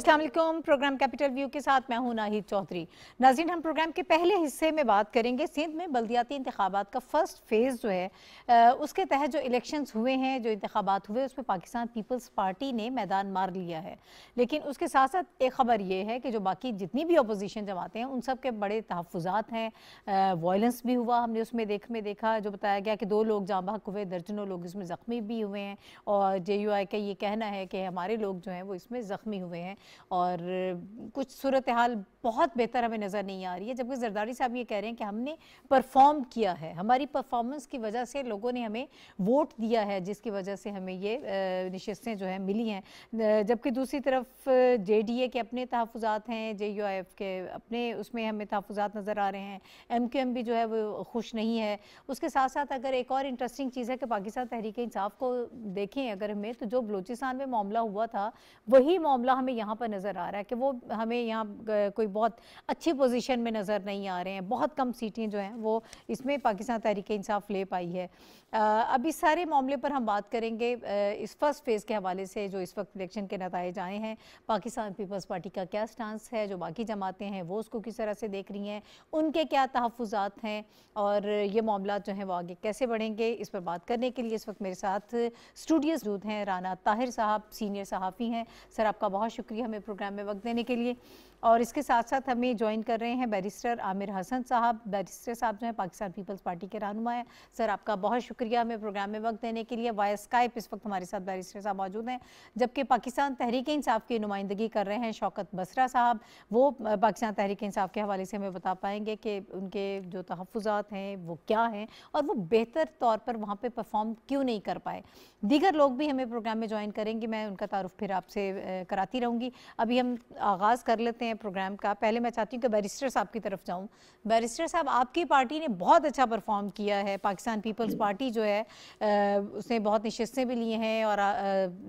अस्सलाम वालेकुम। Programme capital view के साथ मैं हूं नाहिद चौधरी। नाज़रीन, हम प्रोग्राम के पहले हिस्से में बात करेंगे सिंध में बल्दियाती इंतखाबात का फर्स्ट फेज़ जो है उसके तहत जो इलेक्शंस हुए हैं, जो इंतखाबात हुए, उसमें पाकिस्तान पीपल्स पार्टी ने मैदान मार लिया है। लेकिन उसके साथ साथ एक ख़बर ये है कि जो बाकी जितनी भी अपोजिशन जमातें हैं उन सब के बड़े तहफ़्फ़ुज़ात हैं। वायलेंस भी हुआ, हमने उसमें देखा जो बताया गया कि 2 लोग जाँ बहक हुए, दर्जनों लोग इसमें ज़ख्मी भी हुए हैं और JUI का ये कहना है कि हमारे लोग जो हैं वो इसमें ज़ख्मी हुए हैं और कुछ सूरत हाल बहुत बेहतर हमें नज़र नहीं आ रही है। जबकि जरदारी साहब ये कह रहे हैं कि हमने परफॉर्म किया है, हमारी परफॉर्मेंस की वजह से लोगों ने हमें वोट दिया है, जिसकी वजह से हमें ये नशिस्तें जो हैं मिली हैं। जबकि दूसरी तरफ JDA के अपने तहफ़्फ़ुज़ात हैं, JUIF के अपने उसमें हमें तहफ़्फ़ुज़ात नज़र आ रहे हैं। MQM भी जो है वो खुश नहीं है। उसके साथ साथ अगर एक और इंटरेस्टिंग चीज़ है कि पाकिस्तान तहरीक इंसाफ को देखें अगर हमें, तो जो बलूचिस्तान में मामला हुआ था वही मामला हमें यहाँ पर नज़र आ रहा है कि वो हमें यहाँ कोई बहुत अच्छी पोजीशन में नज़र नहीं आ रहे हैं। बहुत कम सीटें जो हैं वो इसमें पाकिस्तान तहरीक इंसाफ ले पाई है। अब इस सारे मामले पर हम बात करेंगे इस फर्स्ट फेज़ के हवाले से जो इस वक्त इलेक्शन के नताइज आए हैं। पाकिस्तान पीपल्स पार्टी का क्या स्टांस है, जो बाकी जमातें हैं वो उसको किस तरह से देख रही हैं, उनके क्या तहफ़्फ़ुज़ात हैं और ये मामला जो हैं वो आगे कैसे बढ़ेंगे, इस पर बात करने के लिए इस वक्त मेरे साथ स्टूडियोज़ मौजूद हैं। राना ताहिर साहब सीनियर सहाफ़ी हैं। सर, आपका बहुत शुक्रिया हमें प्रोग्राम में वक्त देने के लिए। और इसके साथ साथ हमें ज्वाइन कर रहे हैं बैरिस्टर आमिर हसन साहब। बैरिस्टर साहब जो हैं पाकिस्तान पीपल्स पार्टी के रहनुमा हैं। सर, आपका बहुत शुक्रिया हमें प्रोग्राम में वक्त देने के लिए। वाया स्काइप इस वक्त हमारे साथ बैरिस्टर साहब मौजूद हैं। जबकि पाकिस्तान तहरीक इंसाफ की नुमाइंदगी कर रहे हैं शौकत बसरा साहब। वो पाकिस्तान तहरीक इंसाफ के हवाले से हमें बता पाएंगे कि उनके जो तहफ़्फ़ुज़ात हैं वो क्या हैं और वो बेहतर तौर पर वहाँ पर परफॉर्म क्यों नहीं कर पाए। दीगर लोग भी हमें प्रोग्राम में ज्वाइन करेंगे, मैं उनका तारुफ फिर आपसे कराती रहूँगी। अभी हम आगाज़ कर लेते हैं प्रोग्राम का। पहले मैं चाहती हूँ कि बैरिस्टर साहब की तरफ जाऊँ। बैरिस्टर साहब, आपकी पार्टी ने बहुत अच्छा परफॉर्म किया है। पाकिस्तान पीपल्स पार्टी जो है उसने बहुत नशिस्तें भी ली हैं और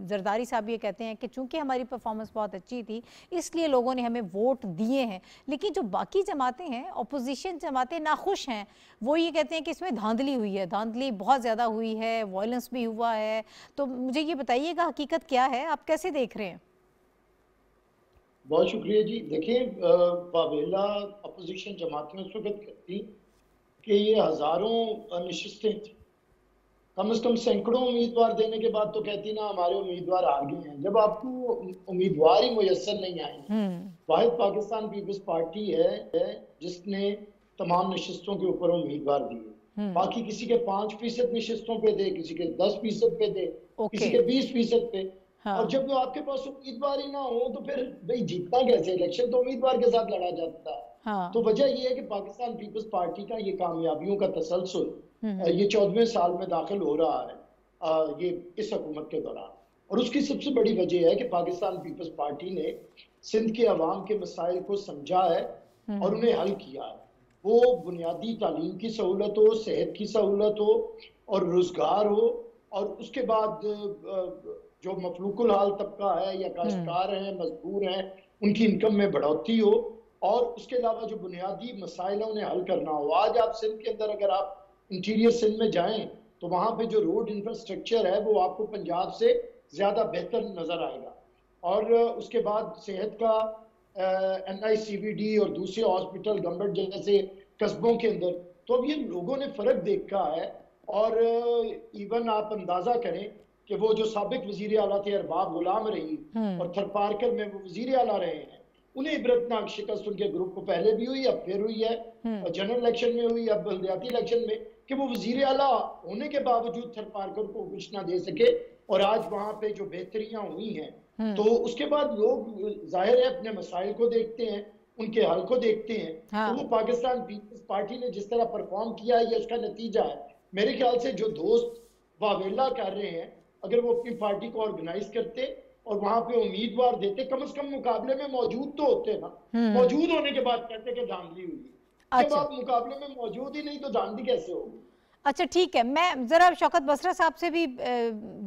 जरदारी साहब ये कहते हैं कि चूँकि हमारी परफॉर्मेंस बहुत अच्छी थी इसलिए लोगों ने हमें वोट दिए हैं। लेकिन जो बाकी जमातें हैं, अपोजिशन जमातें नाखुश हैं। वो ये कहते हैं कि इसमें धांधली हुई है, धांधली बहुत ज़्यादा हुई है, वायलेंस भी हुआ है। तो मुझे ये बताइएगा हकीकत क्या है, आप कैसे देख रहे हैं? बहुत शुक्रिया जी। देखिए, वावेला अपोजिशन जमातें उस वक्त करती कि ये हजारों नशिस्तें थी, कम से कम सैकड़ों उम्मीदवार देने के बाद तो कहती ना हमारे उम्मीदवार आ गए हैं। जब आपको उम्मीदवार ही मुयस्सर नहीं आए, वाहिद पाकिस्तान पीपल्स पार्टी है जिसने तमाम नशिस्तों के ऊपर उम्मीदवार दिए। बाकी किसी के 5% नशिस्तों पे दे, किसी के 10% पे दे, किसी के 20% पे। हाँ। और जब आपके पास उम्मीदवार ही ना हो तो फिर भाई जीतना कैसे? इलेक्शन तो उम्मीदवार के साथ लड़ा जाता है। हाँ। तो वजह यह है कि पाकिस्तान पीपल्स पार्टी का ये कामयाबियों का तसलसल ये 14वें साल में दाखिल हो रहा है ये इस हुकूमत के दौरान। और उसकी सबसे बड़ी वजह है कि पाकिस्तान पीपल्स पार्टी ने सिंध के अवाम के मसाइल को समझा है और उन्हें हल किया है। वो बुनियादी तालीम की सहूलत हो, सेहत की सहूलत हो और रोजगार हो, और उसके बाद जो मफलूकुल हाल तबका है या काश्तकार हैं, मजदूर हैं, उनकी इनकम में बढ़ोतरी हो, और उसके अलावा जो बुनियादी मसाइल उन्हें हल करना हो। आज आप सिंध के अंदर अगर आप इंटीरियर सिंध में जाएं तो वहां पे जो रोड इंफ्रास्ट्रक्चर है वो आपको पंजाब से ज्यादा बेहतर नजर आएगा। और उसके बाद सेहत का NICVD और दूसरे हॉस्पिटल गवर्नमेंट जैसे कस्बों के अंदर तो अब ये लोगों ने फर्क देखा है। और इवन आप अंदाजा करें कि वो जो साबिक वजीर आला थे अरबाब गुलाम रही और थरपारकर में वो वजीर आला रहे हैं, उन्हें इबरतनाक शिकस्त उनके ग्रुप को पहले भी हुई, अब फिर हुई है, जनरल इलेक्शन में हुई, अब बल्दियाती इलेक्शन में, कि वो वजीर आला होने के बावजूद थरपारकर को कुछ ना दे सके। और आज वहां पे जो बेहतरियां हुई हैं तो उसके बाद लोग जाहिर है अपने मसाइल को देखते हैं, उनके हल को देखते हैं। हाँ। तो वो पाकिस्तान पीपल्स पार्टी ने जिस तरह परफॉर्म किया है ये उसका नतीजा है। मेरे ख्याल से जो दोस्त वावेला कर रहे हैं, अगर वो अपनी पार्टी को ऑर्गेनाइज करते और वहां पे उम्मीदवार देते, कम से कम मुकाबले में मौजूद तो होते ना। मौजूद होने के बाद कहते कि धांधली हुई। जब आप मुकाबले में मौजूद ही नहीं तो धांधली कैसे होगी? अच्छा, ठीक है, मैं ज़रा शौकत बसरा साहब से भी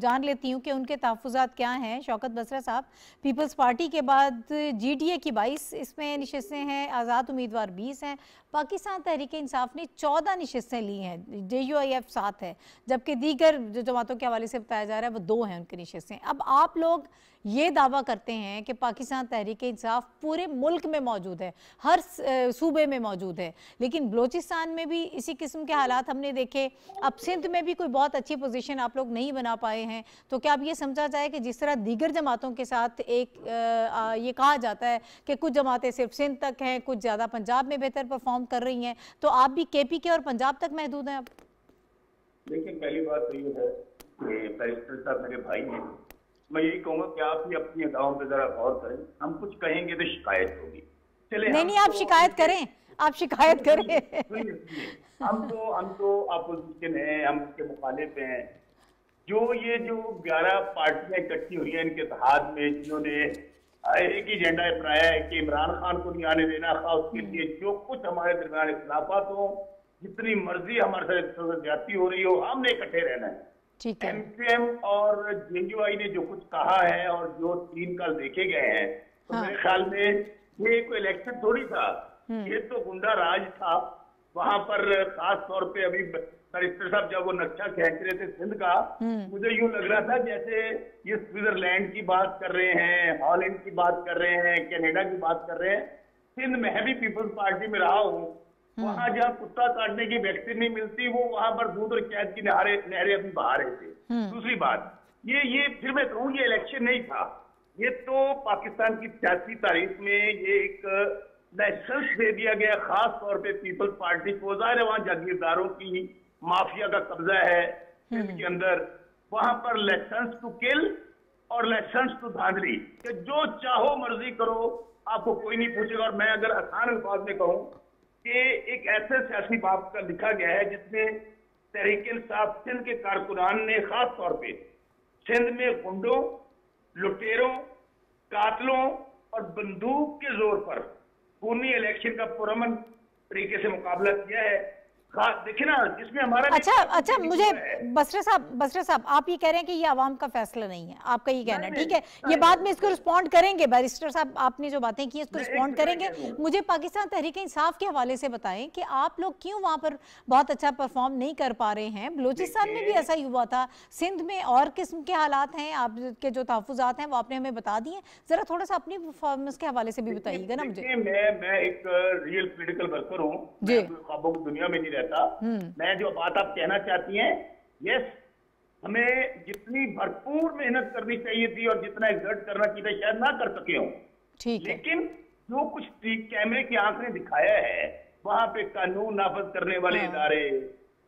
जान लेती हूँ कि उनके तहफ़्फ़ुज़ात क्या हैं। शौकत बसरा साहब, पीपल्स पार्टी के बाद GDA की 22 इसमें नशिस्तें हैं, आज़ाद उम्मीदवार 20 हैं, पाकिस्तान तहरीक इंसाफ ने 14 नशिस्तें ली हैं, JUIF 7 है, जबकि दीगर जो जमातों के हवाले से बताया जा रहा है वो 2 हैं उनकी नशिस्तें। अब आप लोग ये दावा करते हैं कि पाकिस्तान तहरीक इंसाफ पूरे मुल्क में मौजूद है, हर सूबे में मौजूद है, लेकिन बलोचिस्तान में भी इसी किस्म के हालात हमने देखे। अब सिंध में भी कोई बहुत अच्छी पोजीशन आप लोग नहीं बना पाए हैं, तो क्या अब ये समझा जाए कि जिस तरह दीगर जमातों के साथ ये कहा जाता है कि कुछ जमातें सिर्फ सिंध तक हैं, कुछ ज़्यादा पंजाब में बेहतर परफॉर्म कर रही हैं, तो आप भी KPK और पंजाब तक महदूद हैं अब? लेकिन पहली बात तो ये है कि बैरिस्टर साहब मेरे भाई हैं, मैं यही कहूँगा कि आप भी अपनी अदाओं पर जरा गौर करें। हम कुछ कहेंगे तो शिकायत होगी। चले नहीं, आप शिकायत करें, आप शिकायत करें। हम तो अपोजिशन हैं, हम उसके मुखालिफ हैं। ये जो 11 पार्टियां इकट्ठी हुई हैं इनके इत्तेहाद में, जिन्होंने एक ही एजेंडा अपनाया है कि इमरान खान को नहीं आने देना, खास उसके लिए जो कुछ हमारे दरमियान इख्तिलाफात हो, जितनी मर्जी हमारे साथ ज्यादती हो रही हो, हमने इकट्ठे रहना है। ठीक है। MQM और JUI ने जो कुछ कहा है और जो 3 कल देखे गए हैं, तो मेरे ख्याल में ये कोई इलेक्शन थोड़ी था, ये तो गुंडा राज था। वहां पर खास तौर पे अभी बैरिस्टर साहब जब वो नक्शा खींच रहे थे सिंध का, मुझे यूं लग रहा था जैसे ये स्विट्जरलैंड की बात कर रहे हैं, हॉलैंड की बात कर रहे हैं, कनाडा की बात कर रहे हैं। सिंध में भी पीपल्स पार्टी में रहा हूँ, वहां जहाँ कुत्ता काटने की वैक्सीन नहीं मिलती, वो वहां पर दूध और शहद की नहरें अभी बहा रहे थे। दूसरी बात, ये फिर मैं कहूँ ये इलेक्शन नहीं था, ये तो पाकिस्तान की सियासी तारीख में ये एक लाइसेंस दे दिया गया, खास तौर पे पीपल्स पार्टी को। जाहिर है वहां जागीरदारों की माफिया का कब्जा है सिंध के अंदर, वहां पर लाइसेंस टू किल और लाइसेंस टू धांधली, कि जो चाहो मर्जी करो, आपको कोई नहीं पूछेगा। और मैं अगर आसान अल्फाज में कहूँ कि एक ऐसे सियासी बाब का लिखा गया है जिसमें तहरीक इंसाफ सिंध के कारकुनान ने खास तौर पे सिंध में गुंडों, लुटेरों, कातलों और बंदूक के जोर पर खूनी इलेक्शन का पुरअमन तरीके से मुकाबला किया है। देखिए ना, जिसमें हमारा अच्छा मुझे बसरा साहब आप ये कह रहे हैं कि ये आवाम का फैसला नहीं है, आपका ये कहना है, ठीक है। ये बाद में इसको रिस्पॉन्ड करेंगे, बैरिस्टर साहब आपने जो बातें की इसको रिस्पॉन्ड करेंगे। मुझे पाकिस्तान तहरीक इंसाफ के हवाले से बताएं कि आप लोग क्यों वहां पर बहुत अच्छा परफॉर्म नहीं कर पा रहे हैं। बलूचिस्तान में भी ऐसा ही हुआ था, सिंध में और किस्म के हालात हैं, आपके जो तहफ़्फ़ुज़ात हैं वो आपने हमें बता दिए, जरा थोड़ा सा अपनी परफॉर्मेंस के हवाले से भी बताइएगा ना मुझे। मैं एक रियल पॉलिटिकल वर्कर हूँ, ख्वाबों की दुनिया में नहीं रहता। मैं जो बात आप कहना चाहती हैं, यस, हमें जितनी भरपूर मेहनत करनी चाहिए थी और जितना एग्जर्ट करना चाहिए शायद ना कर सके हो, लेकिन जो कुछ कैमरे की आंख ने दिखाया है, वहां पे कानून नाफज करने वाले इदारे,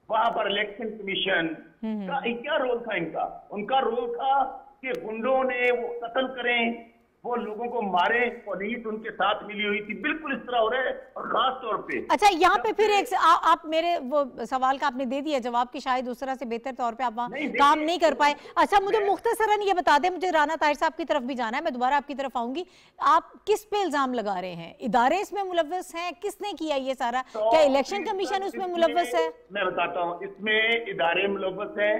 वहां पर इलेक्शन कमीशन का क्या रोल था इनका? उनका रोल था कि गुंडों ने वो कत्ल करें, वो लोगों को मारे, पुलिस उनके साथ मिली हुई थी, बिल्कुल इस तरह हो रहा है। और खास तौर पे अच्छा यहाँ पे फिर एक आप मेरे वो सवाल का आपने दे दिया जवाब कि शायद उस तरह से बेहतर तौर पे आप वहाँ काम नहीं कर पाए। अच्छा मुझे मुख्तसरन ये बता दें, मुझे राना ताहिर साहब की तरफ भी जाना है, मैं दोबारा आपकी तरफ आऊंगी। आप किस पे इल्जाम लगा रहे हैं? इदारे इसमें मुलव्वस हैं? किसने किया ये सारा? क्या इलेक्शन कमीशन उसमें मुलव्वस है? मैं बताता हूँ, इसमें इदारे मुलव्वस हैं,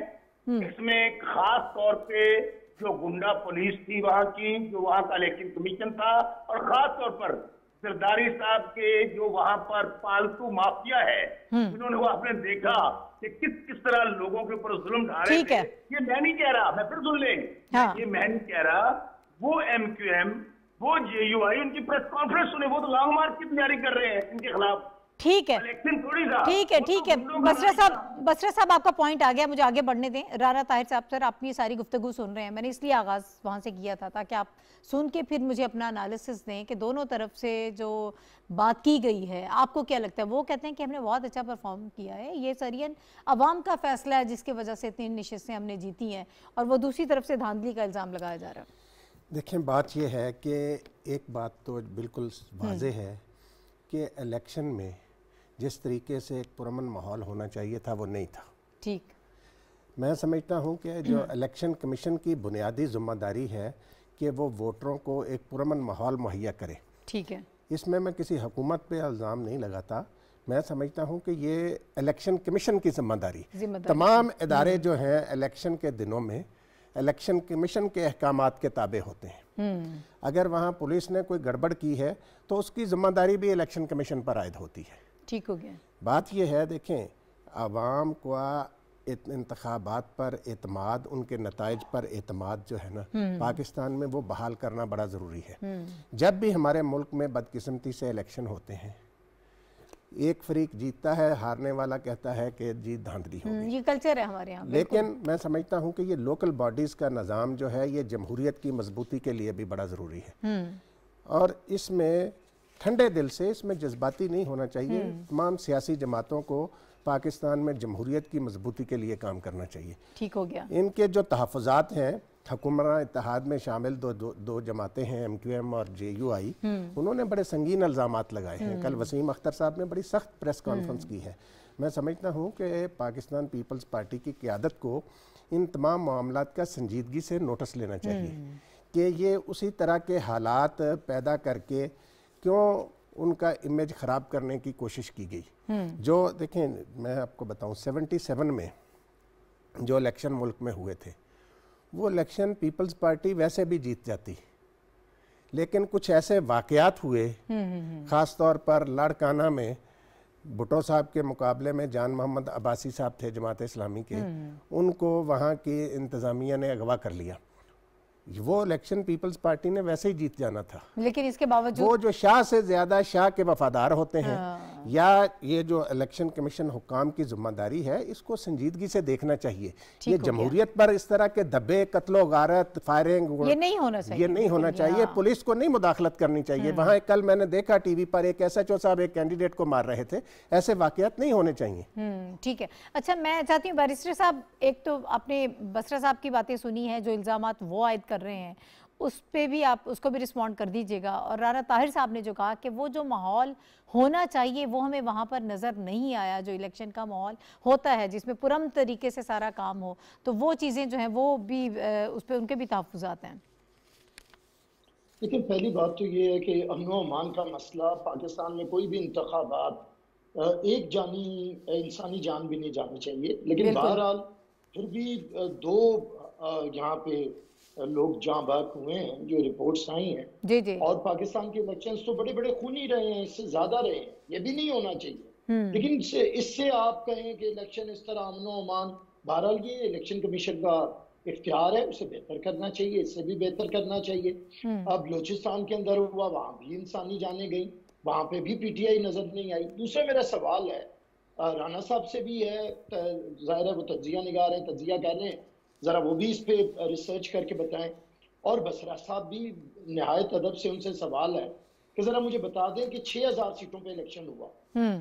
इसमें खास तौर पे जो गुंडा पुलिस थी वहां की, जो वहां का इलेक्शन कमीशन था, और खास तौर पर जरदारी साहब के जो वहां पर पालतू माफिया है, जिन्होंने वो आपने देखा कि किस तरह लोगों के ऊपर जुल्म ढा रहे थे। ये मैं नहीं कह रहा, मैं फिर सुन लें, ये मैं नहीं कह रहा, वो MQM, वो JUI, उनकी प्रेस कॉन्फ्रेंस सुने, वो तो लॉन्ग मार्च की तैयारी कर रहे हैं इनके खिलाफ। ठीक है, ठीक है। बसरा साहब आपका पॉइंट आ गया, मुझे आगे बढ़ने दें। राना ताहिर साहब सर, आप ये सारी गुफ्तगू सुन रहे हैं, मैंने इसलिए आगाज़ वहाँ से किया था ताकि आप सुन के फिर मुझे अपना एनालिसिस दें कि दोनों तरफ से जो बात की गई है आपको क्या लगता है। वो कहते हैं कि हमने बहुत अच्छा परफॉर्म किया है, ये सरियन अवाम का फैसला है जिसकी वजह से 3 नशिस्तें हमने जीती हैं, और वो दूसरी तरफ से धांधली का इल्ज़ाम लगाया जा रहा है। देखें, बात यह है कि एक बात तो बिल्कुल वाज़ेह है कि इलेक्शन में जिस तरीके से एक पुरअमन माहौल होना चाहिए था वो नहीं था। ठीक, मैं समझता हूँ कि जो इलेक्शन कमीशन की बुनियादी जिम्मेदारी है कि वो वोटरों को एक पुरअमन माहौल मुहैया करे। ठीक है, इसमें मैं किसी हुकूमत पे इल्ज़ाम नहीं लगाता, मैं समझता हूँ कि ये इलेक्शन कमीशन की जिम्मेदारी। तमाम इदारे जो हैं इलेक्शन के दिनों में इलेक्शन कमीशन के अहकामात के ताबे होते हैं। अगर वहाँ पुलिस ने कोई गड़बड़ की है तो उसकी जिम्मेदारी भी इलेक्शन कमीशन पर आयद होती है। ठीक हो गया। बात यह है, देखें, आवाम का इंतखाबात पर एतमाद, उनके नताइज पर एतमाद जो है ना पाकिस्तान में, वो बहाल करना बड़ा ज़रूरी है। जब भी हमारे मुल्क में बदकिस्मती से इलेक्शन होते हैं, एक फरीक जीतता है, हारने वाला कहता है कि जीत धांधली होगी। ये कल्चर है हमारे यहाँ। लेकिन मैं समझता हूँ कि ये लोकल बॉडीज़ का निज़ाम जो है, ये जमहूरियत की मजबूती के लिए भी बड़ा ज़रूरी है। और इसमें ठंडे दिल से, इसमें जज्बाती नहीं होना चाहिए। तमाम सियासी जमातों को पाकिस्तान में जमहूरियत की मजबूती के लिए काम करना चाहिए। ठीक हो गया। इनके जो तहफ़्फ़ुज़ात हैं, हुकूमरान इत्तेहाद में शामिल दो जमातें हैं, MQM और JUI, उन्होंने बड़े संगीन इल्ज़ामात लगाए हैं। कल वसीम अख्तर साहब ने बड़ी सख्त प्रेस कॉन्फ्रेंस की है। मैं समझता हूँ कि पाकिस्तान पीपल्स पार्टी की क़यादत को इन तमाम मामलात का संजीदगी से नोटिस लेना चाहिए कि ये उसी तरह के हालात पैदा करके क्यों उनका इमेज ख़राब करने की कोशिश की गई। जो देखें, मैं आपको बताऊं, 77 में जो इलेक्शन मुल्क में हुए थे, वो इलेक्शन पीपल्स पार्टी वैसे भी जीत जाती, लेकिन कुछ ऐसे वाक़यात हुए, ख़ास तौर पर लाड़काना में भुट्टो साहब के मुकाबले में जान मोहम्मद अब्बासी साहब थे जमात इस्लामी के, उनको वहाँ की इंतज़ामिया ने अगवा कर लिया। वो इलेक्शन पीपल्स पार्टी ने वैसे ही जीत जाना था, लेकिन इसके बावजूद वो जो शाह से ज्यादा शाह के वफादार होते हैं, या ये जो इलेक्शन कमीशन हुक्काम की जिम्मेदारी है, इसको संजीदगी से देखना चाहिए। ये जमहूरियत पर इस तरह के दब्बे, कत्लो गारत, फायरिंग, ये नहीं होना चाहिए। ये नहीं होना चाहिए। पुलिस को नहीं मुदाखलत करनी चाहिए। वहाँ कल मैंने देखा टीवी पर एक SHO साहब एक कैंडिडेट को मार रहे थे। ऐसे वाकयात नहीं होने चाहिए। ठीक है। अच्छा, मैं चाहती हूँ बैरिस्टर साहब, एक तो आपने बसरा साहब की बातें सुनी है, जो इल्ज़ामात वो आयद कर रहे हैं, उस पे भी आप उसको भी रिस्पॉन्ड कर दीजिएगा। और राना ताहिर साहब ने जो कहा कि वो जो माहौल होना चाहिए वो हमें वहाँ पर नज़र नहीं आया, जो इलेक्शन का माहौल होता है जिसमें पुरम तरीके से सारा काम हो, तो वो चीज़ें जो हैं वो भी उस पर उनके भी तहफ़्फ़ुज़ात हैं। लेकिन पहली बात तो ये है कि अमन व अमान का मसला पाकिस्तान में कोई भी इंतखाबात एक जानी इंसानी जान भी नहीं जानी चाहिए। लेकिन बहरहाल फिर भी दो यहाँ पे लोग जहाँ बाग हुए हैं, जो रिपोर्ट्स आई हैं, जी जी, और पाकिस्तान के इलेक्शंस तो बड़े बड़े खूनी रहे हैं, इससे ज्यादा रहे हैं, ये भी नहीं होना चाहिए। लेकिन इससे आप कहें कि इलेक्शन इस तरह अमन व अमान, बहरहाल ये इलेक्शन कमीशन का इख्तियार है, उसे बेहतर करना चाहिए, इससे भी बेहतर करना चाहिए। अब बलूचिस्तान के अंदर हुआ, वहां भी इंसानी जाने गई, वहां पे भी PTI नजर नहीं आई। दूसरा मेरा सवाल है राना साहब से भी है, जाहिर है वो तज्जिया निगार है, तज्जिया कर रहे हैं, जरा वो भी इस पे रिसर्च करके बताएं। और बसरा साहब भी निहायत अदब से उनसे सवाल है कि जरा मुझे बता दें कि 6000 सीटों पे इलेक्शन हुआ,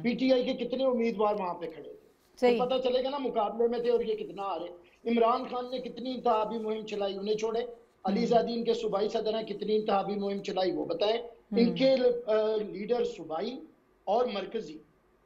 PTI के कितने उम्मीदवार वहां पे खड़े थे, तो पता चलेगा ना मुकाबले में थे और ये कितना आ रहे। इमरान खान ने कितनी इंतहाबी मुहिम चलाई, उन्हें छोड़े। अली ज़ादी इनके सूबाई सदर हैं, कितनी इंतहाबी मुहिम चलाई वो बताएं। इनके लीडर सूबाई और मरकजी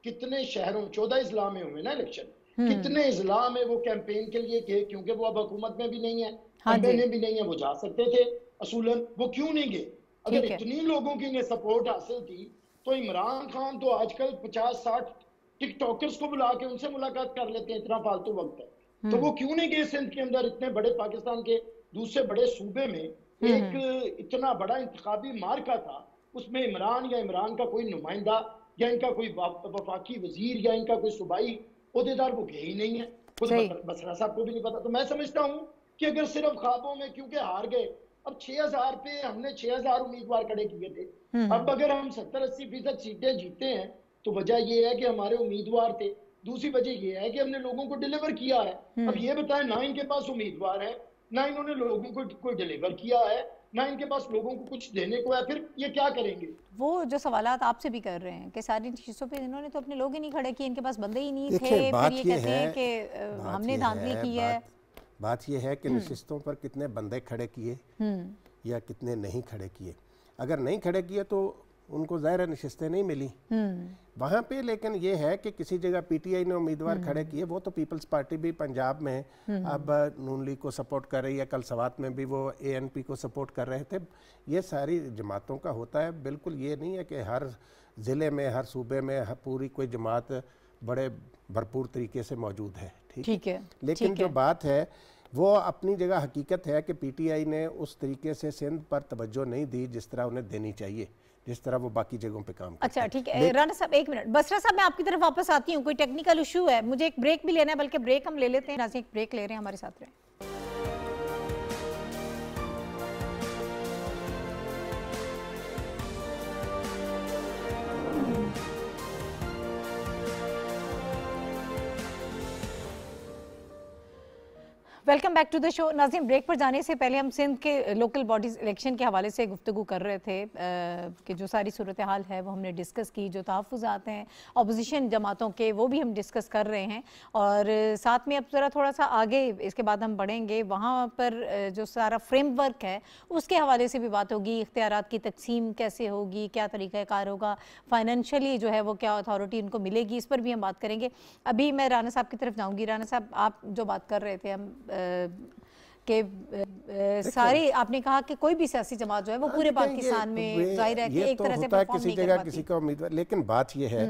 कितने शहरों, 14 इजला में हुए ना इलेक्शन, कितने इजला में वो कैंपेन के लिए गए, क्योंकि वो अब हुकूमत में भी नहीं है, में भी नहीं है, वो जा सकते थे असूलन, वो क्यों नहीं गए? अगर इतनी लोगों की इन्हें सपोर्ट हासिल थी तो इमरान खान तो आजकल 50-60 टिकटॉकर्स को बुला के उनसे मुलाकात कर लेते हैं, इतना फालतू वक्त है, तो वो क्यों नहीं गए सिंध के अंदर, इतने बड़े पाकिस्तान के दूसरे बड़े सूबे में एक इतना बड़ा इंतखाबी मार्का था, उसमें इमरान या इमरान का कोई नुमाइंदा या इनका कोई वफाकी वजीर या इनका कोई सूबाई ओहदेदार वो गए ही नहीं है, कुछ बसरा साहब को भी नहीं पता। तो मैं समझता हूँ कि अगर सिर्फ ख्वाबों में, क्योंकि हार गए, अब 6000 पे हमने 6000 उम्मीदवार खड़े किए थे, अब अगर हम 70-80% सीटें जीते हैं तो वजह यह है कि हमारे उम्मीदवार थे, दूसरी वजह यह है कि हमने लोगों को डिलीवर किया है। अब ये बताएं, ना इनके पास उम्मीदवार है, ना इन्होंने लोगों को कोई डिलीवर किया है, ना इनके पास लोगों को कुछ देने को है, फिर ये क्या करेंगे? वो जो सवालात आपसे भी कर रहे हैं कि सारी चीजों पे इन्होंने तो अपने लोग ही नहीं खड़े किए, इनके पास बंदे ही नहीं थे, फिर ये कहते हैं कि हमने धांधली की है। बात ये है कि नशिस्तों पर कितने बंदे खड़े किए या कितने नहीं खड़े किए। अगर नहीं खड़े किए तो उनको ज़ाहिर नशिस्तें नहीं मिली वहाँ पे। लेकिन ये है कि किसी जगह PTI ने उम्मीदवार खड़े किए, वो तो पीपल्स पार्टी भी पंजाब में अब नून लीग को सपोर्ट कर रही है, कल सवात में भी वो ANP को सपोर्ट कर रहे थे। ये सारी जमातों का होता है, बिल्कुल ये नहीं है कि हर ज़िले में, हर सूबे में पूरी कोई जमात बड़े भरपूर तरीके से मौजूद है। ठीक है, लेकिन जो बात है वो अपनी जगह हकीकत है कि PTI ने उस तरीके से सिंध पर तवज्जो नहीं दी जिस तरह उन्हें देनी चाहिए। जिस तरह वो बाकी जगहों पे काम करते अच्छा ठीक है राना साहब, एक मिनट, बसरा साहब मैं आपकी तरफ वापस आती हूँ, कोई टेक्निकल इशू है, मुझे एक ब्रेक भी लेना है, बल्कि ब्रेक हम ले लेते हैं, नाज़रीन एक ब्रेक ले रहे हैं, हमारे साथ रहें। Welcome back to the show. नाज़रीन ब्रेक पर जाने से पहले हम सिंध के लोकल बॉडीज़ इलेक्शन के हवाले से गुफ्तगू कर रहे थे कि जो सारी सूरत हाल है वो हमने डिस्कस की, जो तहफ़्फ़ुज़ात हैं अपोजिशन जमातों के वो भी हम डिस्कस कर रहे हैं, और साथ में अब ज़रा थोड़ा सा आगे इसके बाद हम बढ़ेंगे, वहाँ पर जो सारा फ्रेमवर्क है उसके हवाले से भी बात होगी, इख्तियारात की तकसीम कैसे होगी, क्या तरीक़ाकार होगा, फाइनेंशियली जो है वो क्या अथॉरिटी उनको मिलेगी, इस पर भी हम बात करेंगे। अभी मैं राना साहब की तरफ जाऊँगी। राना साहब आप जो बात कर रहे थे हम के सारी आपने कहा कि कोई भी सियासी जमात जो है वो पूरे पाकिस्तान में जाहिर है कि एक तरह से परफॉर्म नहीं कर पाती। किसी का उम्मीदवार, लेकिन बात यह है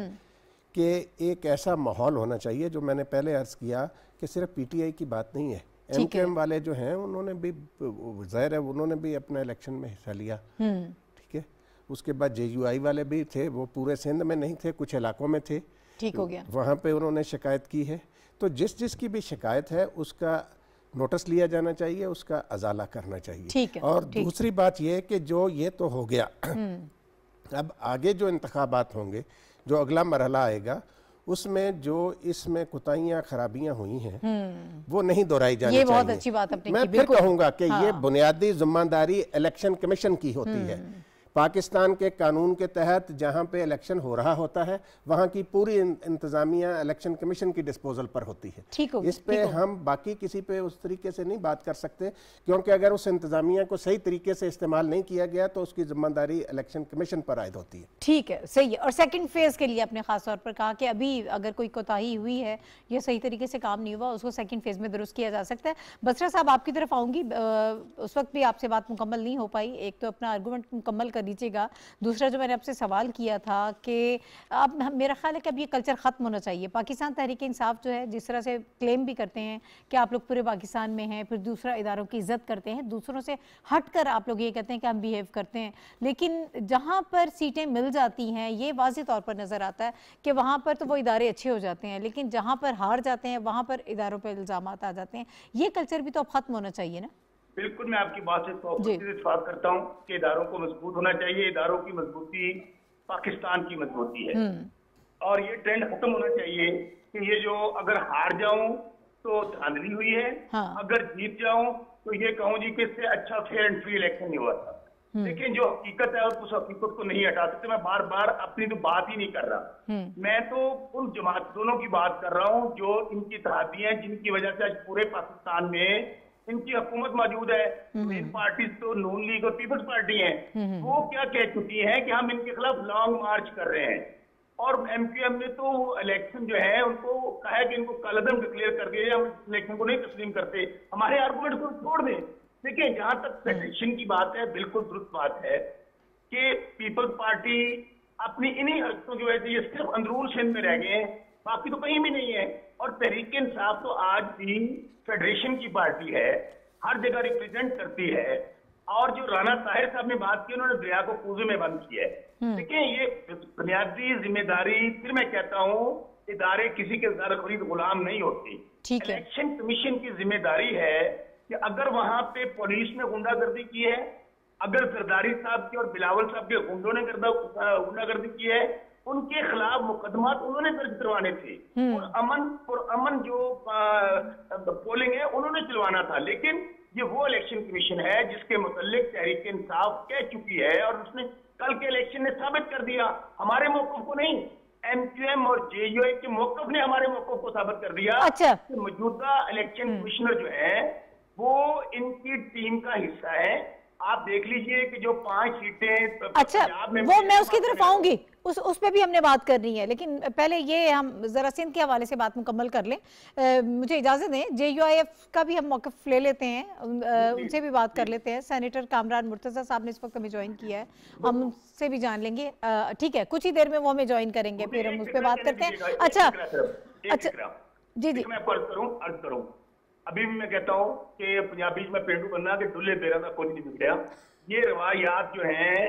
कि एक ऐसा माहौल होना चाहिए, जो मैंने पहले अर्ज किया कि सिर्फ पीटीआई की बात नहीं है, एमकेएम वाले जो हैं उन्होंने भी जाहिर है उन्होंने भी अपने इलेक्शन में हिस्सा लिया, ठीक है। उसके बाद जेयूआई वाले भी थे, वो पूरे सिंध में नहीं थे, कुछ इलाकों में थे, ठीक हो गया, वहाँ पे उन्होंने शिकायत की है। तो जिसकी भी शिकायत है उसका नोटिस लिया जाना चाहिए, उसका अजाला करना चाहिए। ठीक है, और दूसरी बात यह कि जो ये तो हो गया, अब आगे जो इंतखाबात होंगे, जो अगला मरहला आएगा, उसमें जो इसमें कुताहियाँ खराबियाँ हुई हैं वो नहीं दोहराई जानी चाहिए। ये बहुत अच्छी बात आपने की। मैं फिर कहूँगा कि ये बुनियादी जिम्मेदारी इलेक्शन कमीशन की होती है। पाकिस्तान के कानून के तहत जहां पे इलेक्शन हो रहा होता है वहां की पूरी इंतजामिया इलेक्शन कमीशन की डिस्पोजल पर होती है। इस पे हम बाकी किसी पे उस तरीके से नहीं बात कर सकते, क्योंकि अगर उस इंतजामिया को सही तरीके से इस्तेमाल नहीं किया गया तो उसकी जिम्मेदारी इलेक्शन कमीशन पर आयद होती है। ठीक है, सही है। और सेकंड फेज के लिए आपने खास तौर पर कहा कि अभी अगर कोई कोताही हुई है या सही तरीके से काम नहीं हुआ, उसको सेकंड फेज में दुरुस्त किया जा सकता है। बसरा साहब आपकी तरफ आऊंगी, उस वक्त भी आपसे बात मुकम्मल नहीं हो पाई, एक तो अपना आर्गूमेंट मुकम्मल कर लीजिएगा, दूसरा जो मैंने आपसे सवाल किया था कि अब मेरा ख्याल है कि अब ये कल्चर ख़त्म होना चाहिए। पाकिस्तान तहरीक इंसाफ जो है जिस तरह से क्लेम भी करते हैं कि आप लोग पूरे पाकिस्तान में हैं, फिर दूसरा इदारों की इज्जत करते हैं, दूसरों से हट कर आप लोग ये कहते हैं कि हम बिहेव करते हैं, लेकिन जहाँ पर सीटें मिल जाती हैं ये वाज़ेह तौर पर नज़र आता है कि वहाँ पर तो वो इदारे अच्छे हो जाते हैं, लेकिन जहाँ पर हार जाते हैं वहाँ पर इदारों पर इल्ज़ामात आ जाते हैं। ये कल्चर भी तो अब ख़त्म होना चाहिए ना? बिल्कुल, मैं आपकी बात से इत्तेफाक करता हूँ कि इदारों को मजबूत होना चाहिए। इदारों की मजबूती पाकिस्तान की मजबूती है, और ये ट्रेंड खत्म होना चाहिए कि ये जो अगर हार जाऊं तो धांधली हुई है, अगर जीत जाऊं तो ये कहूं जी कि इससे अच्छा फेयर एंड फ्री इलेक्शन नहीं हुआ था। लेकिन जो हकीकत है उस हकीकत को नहीं हटा सकते। मैं बार बार अपनी तो बात ही नहीं कर रहा, मैं तो उन जमात दोनों की बात कर रहा हूँ जो इनकी इत्तेहादियां हैं, जिनकी वजह से आज पूरे पाकिस्तान में इनकी हुकूमत मौजूद है। मेन पार्टीज तो नून लीग और पीपल्स पार्टी हैं, वो क्या कह चुकी हैं कि हम इनके खिलाफ लॉन्ग मार्च कर रहे हैं। और एमक्यूएम ने तो इलेक्शन जो है उनको कहा है कि इनको कलअदम डिक्लेयर कर दिया, हम इलेक्शन को नहीं तस्लीम करते, हमारे आर्गूमेंट को छोड़ दें। देखिए, जहां तक फेडरेशन की बात है, बिल्कुल दुरुस्त बात है कि पीपल्स पार्टी अपनी इन्हीं हरकतों की वजह से ये सिर्फ अंदरून सिंध में रह गए हैं, बाकी तो कहीं भी नहीं है। और तहरीक इंसाफ तो आज भी फेडरेशन की पार्टी है, हर जगह रिप्रेजेंट करती है। और जो राना ताहिर साहब ने बात की, उन्होंने दरिया को कूजे में बंद किया है। देखिए, ये बुनियादी जिम्मेदारी, फिर मैं कहता हूँ, इदारे किसी के दर खरीद गुलाम नहीं होती। इलेक्शन कमीशन की जिम्मेदारी है कि अगर वहां पे पुलिस ने गुंडागर्दी की है, अगर जरदारी साहब की और बिलावल साहब के गुंडों ने गुंडागर्दी की है, उनके खिलाफ मुकदमा उन्होंने दर्ज करवाने थे, और अमन जो पोलिंग है उन्होंने चलवाना था। लेकिन ये वो इलेक्शन कमीशन है जिसके मुतल्लिक तहरीक इंसाफ कह चुकी है, और उसने कल के इलेक्शन ने साबित कर दिया, हमारे मौक़िफ़ को नहीं, एमक्यूएम और जेयूआई के मौक़िफ़ ने हमारे मौक़िफ़ को साबित कर दिया। अच्छा। कि मौजूदा इलेक्शन कमिश्नर जो है वो इनकी टीम का हिस्सा है। आप देख लीजिए कि जो 5 सीटें, अच्छा, वो मैं उसकी तरफ आऊंगी, उस पे भी हमने बात करनी है, लेकिन पहले ये हम जरा सिंध के हवाले से बात मुकम्मल कर लें। मुझे इजाजत दें, जेयूआईएफ का भी हम मौक़िफ़ ले लेते हैं, उनसे भी बात कर लेते हैं। सेनेटर कामरान मुर्तज़ा साहब ने इस वक्त हमें ज्वाइन किया है, हम उनसे भी जान लेंगे। ठीक है, कुछ ही देर में वो हमें ज्वाइन करेंगे, फिर हम उस पर बात करते हैं। अच्छा, जी, मैं आपको अर्ज करूँ, अभी भी मैं कहता हूँ कि पंजाबी में पेंडू बनना कि डुले बेरा का कुछ नहीं बिगड़िया। ये रवायात जो हैं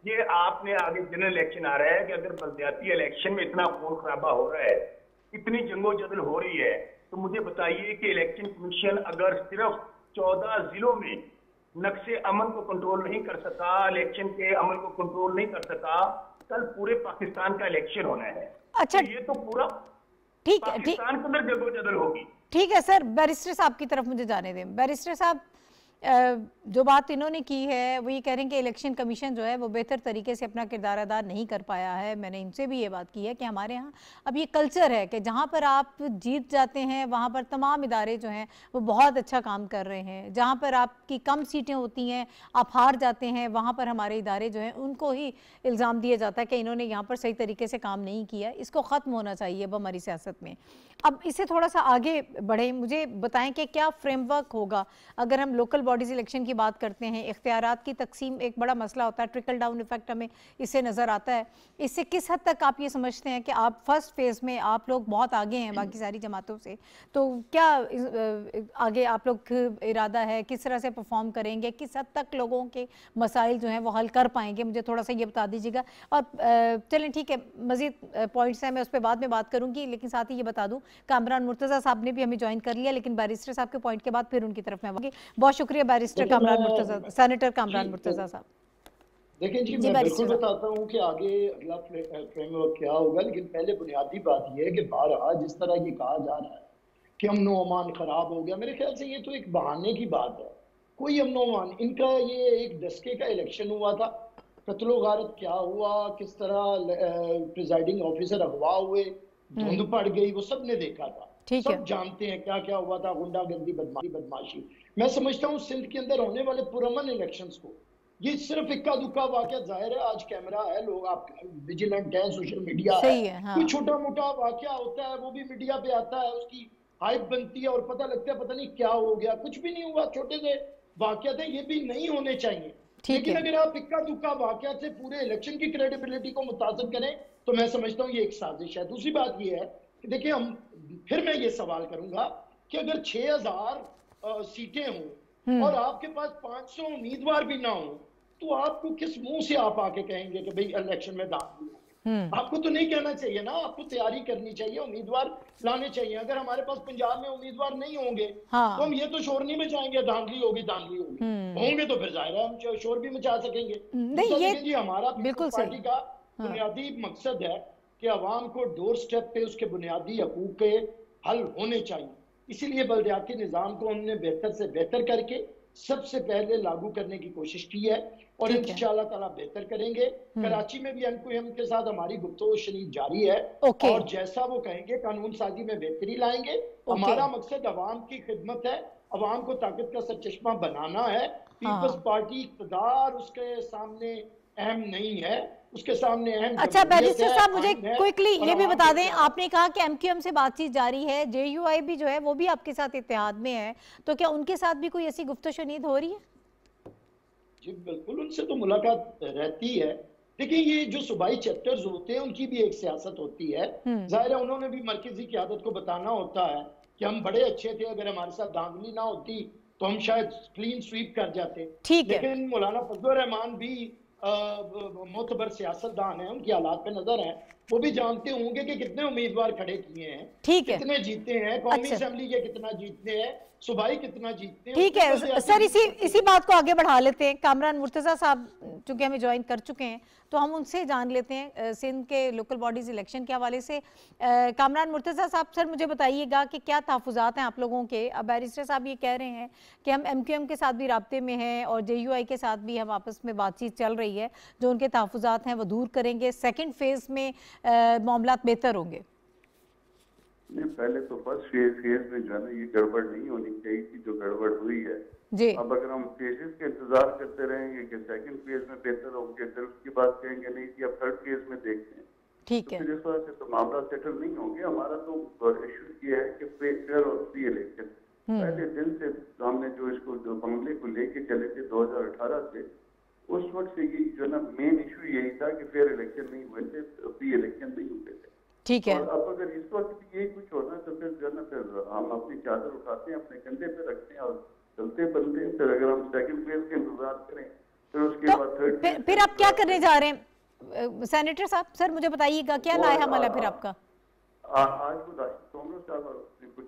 ये आपने आगे जनरल इलेक्शन आ रहा है कि अगर बलदियाती इलेक्शन में इतना खून खराबा हो रहा है, इतनी जंगोजदल हो रही है, तो मुझे बताइए कि इलेक्शन कमीशन अगर सिर्फ 14 जिलों में नक्शे अमल को कंट्रोल नहीं कर सका, इलेक्शन के अमल को कंट्रोल नहीं कर सका, कल पूरे पाकिस्तान का इलेक्शन होना है। अच्छा, तो ये तो पूरा ठीक है, पाकिस्तान के अंदर जंगोजदल होगी। ठीक है सर, बैरिस्टर साहब की तरफ मुझे जाने दें। बैरिस्टर साहब, जो बात इन्होंने की है वो ये कह रहे हैं कि इलेक्शन कमीशन जो है वो बेहतर तरीके से अपना किरदार अदा नहीं कर पाया है। मैंने इनसे भी ये बात की है कि हमारे यहाँ अब ये कल्चर है कि जहाँ पर आप जीत जाते हैं वहाँ पर तमाम इदारे जो हैं वो बहुत अच्छा काम कर रहे हैं, जहाँ पर आपकी कम सीटें होती हैं आप हार जाते हैं, वहाँ पर हमारे इदारे जो हैं उनको ही इल्ज़ाम दिया जाता है कि इन्होंने यहाँ पर सही तरीके से काम नहीं किया। इसको ख़त्म होना चाहिए अब हमारी सियासत में। अब इससे थोड़ा सा आगे बढ़े, मुझे बताएं कि क्या फ्रेमवर्क होगा अगर हम लोकल बॉडीज इलेक्शन की बात करते हैं। इख्तियारात की तकसीम एक बड़ा मसला होता है, ट्रिकल डाउन इफेक्ट हमें इससे नज़र आता है। इससे किस हद तक आप ये समझते हैं कि आप फर्स्ट फेज़ में आप लोग बहुत आगे हैं बाकी सारी जमातों से, तो क्या आगे आप लोग इरादा है, किस तरह से परफॉर्म करेंगे, किस हद तक लोगों के मसाइल जो हैं वो हल कर पाएंगे, मुझे थोड़ा सा ये बता दीजिएगा। और चलें ठीक है, मज़ीद पॉइंट्स हैं, मैं उस पर बाद में बात करूँगी, लेकिन साथ ही ये बता दूँ कामरान मुर्तज़ा साहब ने भी हमें ज्वाइन कर लिया, लेकिन बैरिस्टर साहब के पॉइंट के बाद फिर उनकी तरफ मैं आऊँगी। बहुत शुक्रिया बैरिस्टर कामरान मुर्तज़ा, सेनेटर कामरान मुर्तज़ा साहब। देखिए जी, मैं बिल्कुल बताता हूँ कि आगे अगला फ्रेमवर्क क्या होगा, लेकिन पहले बुनियादी बात यह है कि बारहा जिस तरह ये कहा जा रहा है कि अमनो अमान खराब हो गया, मेरे ख्याल से ये तो एक बहाने की बात है। कोई अमनो अमान, इनका ये एक दस्के का इलेक्शन हुआ था, कत्लो गारत क्या हुआ, किस तरह प्रिजाइडिंग ऑफिसर अगवा हुए, धुंध पड़ गई, वो सब ने देखा था, सब जानते हैं क्या क्या हुआ था, गुंडागर्दी, बदमाशी। मैं समझता हूँ सिंध के अंदर होने वाले पुरअमन इलेक्शंस को ये सिर्फ इक्का दुक्का वाकया, जाहिर है आज कैमरा है, लोग आप विजिलेंट है, सोशल मीडिया है, हाँ। कोई छोटा मोटा वाकया होता है वो भी मीडिया पे आता है, उसकी हाइप बनती है और पता लगता है पता नहीं क्या हो गया, कुछ भी नहीं हुआ, छोटे से वाकया थे, ये भी नहीं होने चाहिए। लेकिन अगर आप इक्का दुक्का वाकया से पूरे इलेक्शन की क्रेडिबिलिटी को मुतासिर करें तो मैं समझता हूँ ये एक साजिश है। दूसरी बात ये है कि देखिए, फिर मैं ये सवाल करूंगा कि अगर 6000 सीटें हों और आपके पास 500 उम्मीदवार भी ना हो, तो आपको किस मुंह से आप आके कहेंगे कि भाई इलेक्शन में दाखिल हो? आपको तो नहीं कहना चाहिए ना, आपको तैयारी करनी चाहिए, उम्मीदवार लाने चाहिए। अगर हमारे पास पंजाब में उम्मीदवार नहीं होंगे तो हम ये तो शोर नहीं मचाएंगे, धांधली होगी होंगे तो फिर जाहिर है हम शोर भी मचा सकेंगे। जी, हमारा पीपल्स पार्टी का बुनियादी मकसद है कि अवाम को डोर स्टेप पे उसके बुनियादी हकूक के हल होने चाहिए। इसीलिए बल्दियाती निज़ाम को हमने बेहतर से बेहतर करके सबसे पहले लागू करने की कोशिश की है और इंशाअल्लाह ताला बेहतर करेंगे। कराची में भी एमक्यूएम के साथ हमारी गुफ्तगू शरीफ जारी है और जैसा वो कहेंगे कानून साजी में बेहतरी लाएंगे। हमारा मकसद अवाम की खिदमत है, अवाम को ताकत का सरचश्मा बनाना है। पीपल्स पार्टी इक़्तिदार उसके सामने अहम नहीं है, उसके सामने अहम। अच्छा बैरिस्टर साहब, मुझे क्विकली ये भी बता दें, आपने कहा कि एमक्यूएम से बातचीत जारी है, जेयूआई भी जो है वो भी आपके साथ इत्तेहाद में है, तो क्या उनके साथ भी कोई ऐसी गुफ्तशुनीद हो रही है? जी बिल्कुल, उनसे तो मुलाकात रहती है। देखिए, ये जो सूबाई चैप्टर्स होते हैं उनकी भी एक सियासत होती है, जाहिर है उन्होंने भी मरकजी क़यादत को बताना होता है कि हम बड़े अच्छे थे, अगर हमारे साथ धांधली ना होती तो हम शायद क्लीन स्वीप कर जाते। लेकिन मौलाना फजलुर रहमान भी मोतबर सियासतदान है, उनकी हालात पे नजर है, वो भी जानते होंगे कि कितने उम्मीदवार खड़े किए हैं, कितने जीते हैं, कौमी असेंबली के कितना जीतते हैं, सूबाई कितना जीतते हैं। ठीक है सर, इसी बात को आगे बढ़ा लेते हैं। कामरान मुर्तज़ा साहब चूंकि हमें ज्वाइन कर चुके हैं तो हम उनसे जान लेते हैं सिंध के लोकल बॉडीज इलेक्शन के हवाले से। कामरान मुर्तज़ा साहब, सर मुझे बताइएगा कि क्या तहफ़्फ़ुज़ात हैं आप लोगों के? अब बैरिस्टर साहब ये कह रहे हैं कि हम एमक्यूएम के साथ भी राब्ते में हैं और जेयूआई के साथ भी हम आपस में बातचीत चल रही है, जो उनके तहफ़्फ़ुज़ात हैं वो दूर करेंगे, सेकेंड फेज़ में मामलात बेहतर होंगे। नहीं, पहले तो फर्स्ट फेज में जो है ना ये गड़बड़ नहीं होनी चाहिए थी जो गड़बड़ हुई है जी। अब अगर हम फेजेस के इंतजार करते रहेंगे कि सेकंड फेज में बेहतर होंगे, फिर उसकी बात कहेंगे नहीं कि अब थर्ड फेज में देखते हैं, ठीक है, तो फिर इस वजह से तो मामला सेटल नहीं होंगे। हमारा तो इशू ये है कि फेयर और फ्री इलेक्शन पहले दिन से हमने जो इसको जो मामले को लेके चले थे 2018 से, उस वक्त से ये जो है ना मेन इशू यही था कि फेयर इलेक्शन नहीं हुए थे, फ्री इलेक्शन नहीं हुए थे। ठीक है, और अब अगर इस वक्त भी यही कुछ होना तो फिर जो है ना फिर हम अपनी चादर उठाते हैं, अपने कंधे पे रखते हैं और चलते बनते हैं। फिर अगर हम सेकंड फेज के इंतजार करें फिर उसके बाद फिर आप क्या करने जा रहे हैं सेनेटर साहब? सर मुझे बताइएगा क्या लाया हमला फिर आपका? आज वो राशिद कांग्रेस साहब कुछ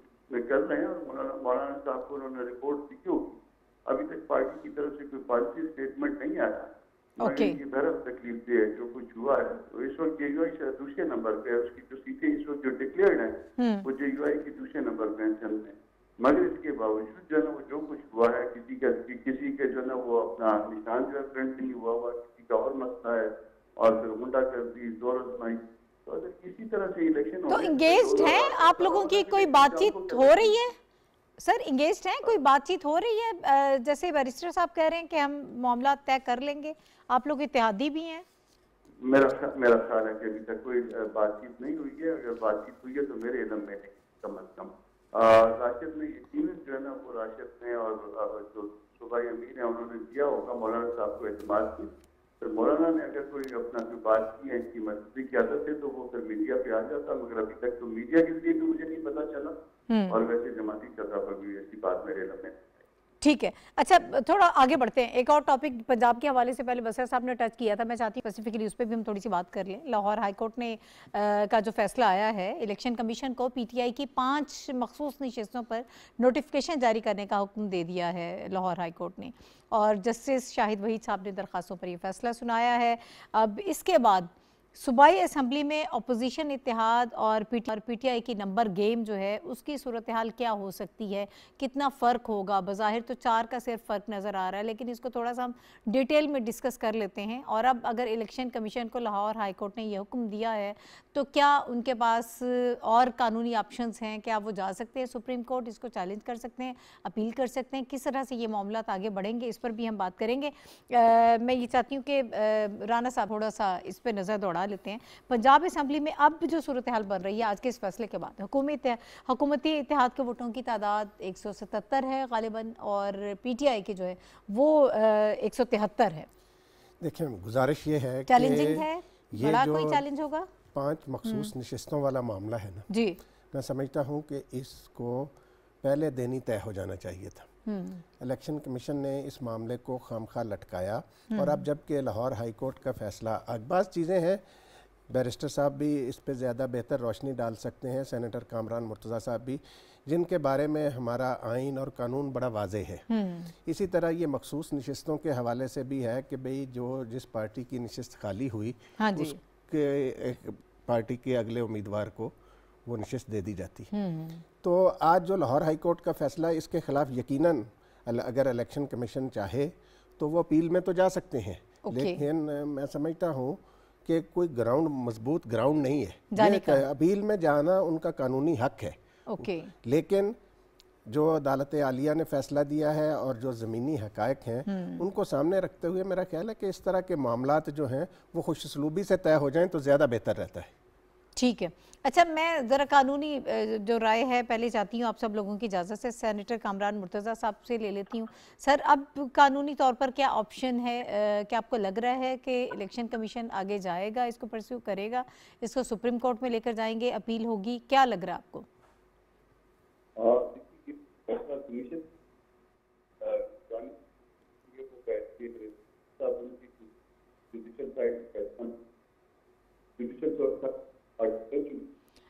कर रहे हैं और मौलाना साहब को उन्होंने रिपोर्ट की होगी। अभी तक पार्टी की तरफ से कोई पॉलिसी स्टेटमेंट नहीं आया। मगर ये बहरहाल तकलीफ दे है जो कुछ हुआ है। तो इस वक्त जेयूआई शायद दूसरे नंबर पे है, उसकी जो सीटें इस वक्त जो डिक्लेयर्ड है वो जेयूआई के दूसरे नंबर पे हैं चंद में। मगर इसके बावजूद जो है ना वो जो कुछ हुआ है किसी के जो है ना वो अपना निशान जो है फ्रंट नहीं हुआ, किसी का और मसला है और फिर गुंडागर्दी जोर आजमाई। तो अगर इसी तरह से इलेक्शन तो इंगेज्ड है आप लोगों की कोई बातचीत हो रही है? सर इंगेज्ड हैं, कोई बातचीत हो रही है? जैसे बैरिस्टर साहब कह रहे हैं कि हम मामला तय कर लेंगे, आप लोग इत्तेहादी भी हैं। मेरा ख्याल है कि अभी तक कोई बातचीत नहीं हुई है। अगर बातचीत हुई है तो मेरे इल्म में नहीं, कम अज कम राशिद ने यकीनन जो है ना वो राशिद ने और जो सूबाई अमीर है उन्होंने दिया होगा मौलाना साहब को एतमाद की। फिर मौलाना ने अगर कोई अपना कोई बात की है इनकी मजबूरी की आदत है तो वो फिर मीडिया पे आ जाता, मगर अभी तक तो मीडिया के लिए भी मुझे नहीं पता चला और वैसे जमाती सतह पर भी ऐसी बात मेरे इल्म में। ठीक है, अच्छा थोड़ा आगे बढ़ते हैं। एक और टॉपिक पंजाब के हवाले से पहले बसर साहब ने टच किया था, मैं चाहती हूँ स्पेसिफिकली उस पर भी हम थोड़ी सी बात कर लें। लाहौर हाई कोर्ट ने का जो फैसला आया है, इलेक्शन कमीशन को पीटीआई की 5 मखसूस नशिस्तों पर नोटिफिकेशन जारी करने का हुक्म दे दिया है लाहौर हाई कोर्ट ने, और जस्टिस शाहिद वहीद साहब ने दरखास्तों पर यह फैसला सुनाया है। अब इसके बाद सूबाई असम्बली में अपोजिशन इत्तेहाद और पीटीआई की नंबर गेम जो है उसकी सूरत हाल क्या हो सकती है, कितना फ़र्क होगा? बज़ाहिर तो 4 का सिर्फ फ़र्क नज़र आ रहा है, लेकिन इसको थोड़ा सा हम डिटेल में डिस्कस कर लेते हैं। और अब अगर इलेक्शन कमीशन को लाहौर हाई कोर्ट ने यह हुक्म दिया है तो क्या उनके पास और कानूनी ऑप्शंस हैं? क्या वो जा सकते हैं सुप्रीम कोर्ट, इसको चैलेंज कर सकते हैं, अपील कर सकते हैं? किस तरह से ये मामला आगे बढ़ेंगे, इस पर भी हम बात करेंगे। मैं ये चाहती हूँ कि राना साहब थोड़ा सा इस पर नज़र दौड़ा लेते हैं। पंजाब असम्बली में अब जो सूरत हाल बन रही है आज के इस फैसले के बाद, हुकूमती इत्तेहाद के वोटों की तादाद 177 है गालिबन, और पीटीआई की जो है वो 173 है। देखिए गुजारिश ये है चैलेंजिंग है, ये बड़ा जो कोई चैलेंज होगा 5 मखसूस नशिस्तों वाला मामला है ना जी, मैं समझता हूँ कि इसको पहले दिन ही तय हो जाना चाहिए था। इलेक्शन कमीशन ने इस मामले को खामखा लटकाया, और अब जबकि लाहौर हाई कोर्ट का फैसला, अखबार चीज़ें हैं, बैरिस्टर साहब भी इस पे ज़्यादा बेहतर रोशनी डाल सकते हैं, सेनेटर कामरान मुर्तज़ा साहब भी, जिनके बारे में हमारा आइन और कानून बड़ा वाज़ेह है। इसी तरह ये मखसूस नशिस्तों के हवाले से भी है कि भाई जो जिस पार्टी की नशिस्त खाली हुई उसके पार्टी के अगले उम्मीदवार को वो नशिस्त दे दी जाती। तो आज जो लाहौर हाई कोर्ट का फैसला, इसके खिलाफ यकीनन अगर इलेक्शन कमीशन चाहे तो वो अपील में तो जा सकते हैं, लेकिन मैं समझता हूँ कि कोई मजबूत ग्राउंड नहीं है अपील में जाना, उनका कानूनी हक है। लेकिन जो अदालत आलिया ने फैसला दिया है और जो ज़मीनी हकायक हैं उनको सामने रखते हुए मेरा ख्याल है कि इस तरह के मामलात जो हैं वो खुशसलूबी से तय हो जाएं तो ज़्यादा बेहतर रहता है। ठीक है, अच्छा मैं ज़रा कानूनी जो राय है पहले चाहती हूँ आप सब लोगों की इजाज़त से सेनेटर कामरान मुर्तज़ा साहब से ले लेती हूँ। सर अब कानूनी तौर पर क्या ऑप्शन है? क्या आपको लग रहा है कि इलेक्शन कमीशन आगे जाएगा, इसको परस्यू करेगा, इसको सुप्रीम कोर्ट में लेकर जाएंगे, अपील होगी, क्या लग रहा है आपको?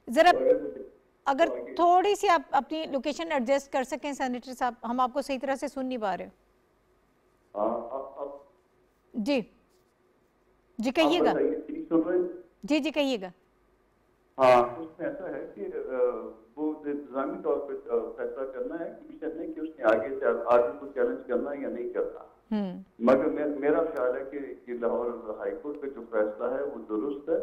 जरा अगर थोड़ी सी आप अपनी लोकेशन एडजस्ट कर सकें सेनेटर साहब, हम आपको सही तरह से सुन नहीं पा रहे। जी जी कहिएगा। जी जी कहिएगा। हाँ, उसमें ऐसा है कि वो इंतजामी तौर पर फैसला करना है कमीशन ने कि उसने आगे को चैलेंज करना है या नहीं करना। मगर मेरा ख्याल है कि लाहौर हाई कोर्ट का जो फैसला है वो दुरुस्त है,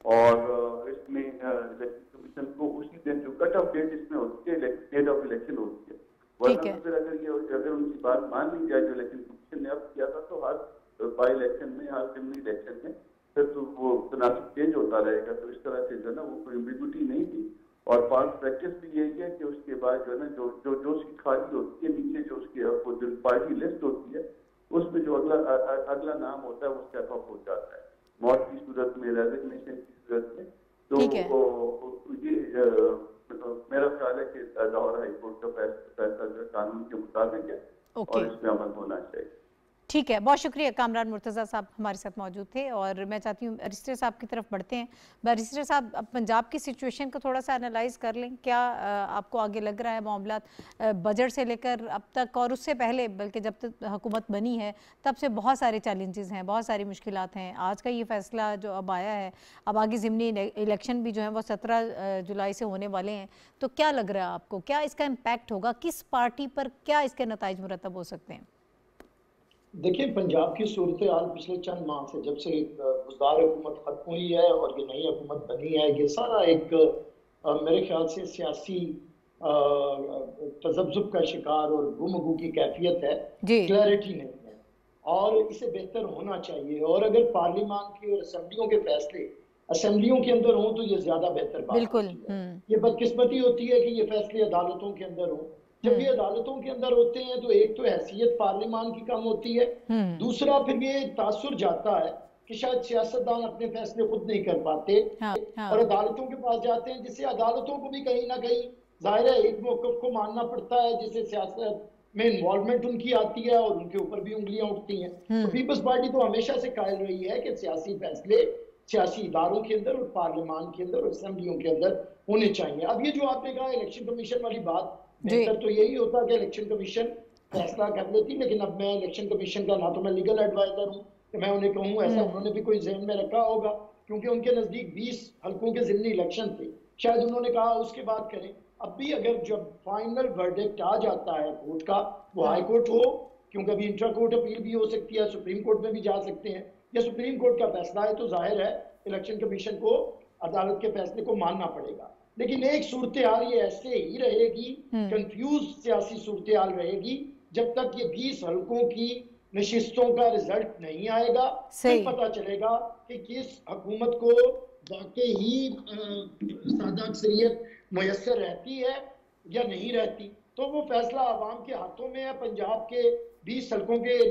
और इसमें इलेक्शन कमीशन को उसी दिन जो कट ऑफ डेट इसमें होती है, डेट ऑफ इलेक्शन होती है, वरना फिर अगर उनकी बात मान ली जाए जो इलेक्शन कमीशन ने अब किया था, तो हर बाई इलेक्शन में, हर असेंबली इलेक्शन में फिर तो वो तनासब चेंज होता रहेगा। तो इस तरह से जो है ना वो कोई एम्बिग्यूटी नहीं थी, और पास्ट प्रैक्टिस भी यही है कि उसके बाद जो है ना जो सीट खाली होती है नीचे जो उसकी पार्टी लिस्ट होती है उसमें जो अगला नाम होता है वो स्टेप अप हो जाता है मौत की सूरत में, रेजिग्नेशन की सूरत में। तो ये मेरा ख्याल है कि लाहौर हाई कोर्ट का फैसला जो कानून के मुताबिक है और इसमें अमल होना चाहिए। ठीक है, बहुत शुक्रिया। कामरान मुर्तज़ा साहब हमारे साथ मौजूद थे और मैं चाहती हूँ बैरिस्टर साहब की तरफ बढ़ते हैं। बैरिस्टर साहब, अब पंजाब की सिचुएशन को थोड़ा सा एनालाइज कर लें। क्या आपको आगे लग रहा है मामला बजट से लेकर अब तक और उससे पहले, बल्कि जब तक हुकूमत बनी है तब से बहुत सारे चैलेंजेस हैं, बहुत सारी मुश्किलात हैं। आज का ये फैसला जो अब आया है, अब आगे ज़िमनी इलेक्शन भी जो है वो 17 जुलाई से होने वाले हैं, तो क्या लग रहा है आपको, क्या इसका इम्पैक्ट होगा, किस पार्टी पर क्या इसके नताइज मुरतब हो सकते हैं? देखिए, पंजाब की सूरत हाल पिछले चंद माह से, जब से बुज़दार हुकूमत खत्म हुई है और ये नई हुकूमत बनी है, ये सारा एक मेरे ख्याल से सियासी तजब्जुब का शिकार और गुमगू की कैफियत है, क्लैरिटी नहीं है और इसे बेहतर होना चाहिए। और अगर पार्लियामान की और असम्बलियों के फैसले असम्बलियों के अंदर हों तो ये ज्यादा बेहतर बात होती है। ये बदकिस्मती होती है कि ये फैसले अदालतों के अंदर हों। जब ये अदालतों के अंदर होते हैं तो एक तो हैसियत पार्लियामान की कम होती है, दूसरा फिर ये तासुर जाता है कि शायद सियासतदान अपने फैसले खुद नहीं कर पाते और अदालतों के पास जाते हैं, जिससे अदालतों को भी कहीं ना कहीं जाहिर है एक मौक़िफ़ को मानना पड़ता है, जिससे सियासत में इन्वॉल्वमेंट उनकी आती है और उनके ऊपर भी उंगलियां उठती हैं। तो पीपल्स पार्टी तो हमेशा से कायल रही है कि सियासी फैसले सियासी इदारों के अंदर और पार्लियामान के अंदर और असेंबलियों के अंदर होने चाहिए। अब ये जो आपने कहा इलेक्शन कमीशन वाली बात, बेहतर तो यही होता कि इलेक्शन कमीशन फैसला कर लेती, लेकिन अब मैं इलेक्शन कमीशन का ना तो मैं लीगल एडवाइजर हूँ कि मैं उन्हें कहूँ, ऐसा उन्होंने भी कोई ज़हन में रखा होगा, क्योंकि उनके नजदीक 20 हल्कों के ज़िमनी इलेक्शन थे, शायद उन्होंने कहा उसके बाद करें। अब भी अगर जब फाइनल वर्डिक्ट आ जाता है कोर्ट का, वो हाई कोर्ट हो, क्योंकि अभी इंट्रा कोर्ट अपील भी हो सकती है, सुप्रीम कोर्ट में भी जा सकते हैं, या सुप्रीम कोर्ट का फैसला है तो जाहिर है इलेक्शन कमीशन को अदालत के फैसले को मानना पड़ेगा। लेकिन एक सूरत हाल ये ऐसे ही रहेगी, कंफ्यूज सियासी सूरत हाल रहेगी, जब तक ये 20 हल्कों की नशिस्तों का रिजल्ट नहीं आएगा। फिर पता चलेगा कि किस हुकूमत को वाकई ही सादा अक्सरियत मुयस्सर रहती है या नहीं रहती। तो वो फैसला अवाम के हाथों में है। पंजाब के 20 हल्कों के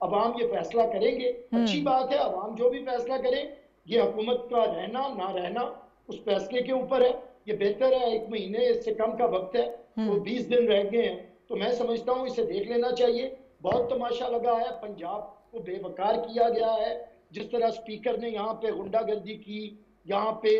अवाम ये फैसला करेंगे। अच्छी बात है, अवाम जो भी फैसला करे, ये हुकूमत का रहना ना रहना उस फैसले के ऊपर है। ये बेहतर है, 1 महीने इससे कम का वक्त है, तो 20 दिन रह गए हैं, तो मैं समझता हूँ इसे देख लेना चाहिए। बहुत तमाशा लगा है, पंजाब को बेवकार किया गया है। जिस तरह स्पीकर ने यहाँ पे गुंडागर्दी की, यहाँ पे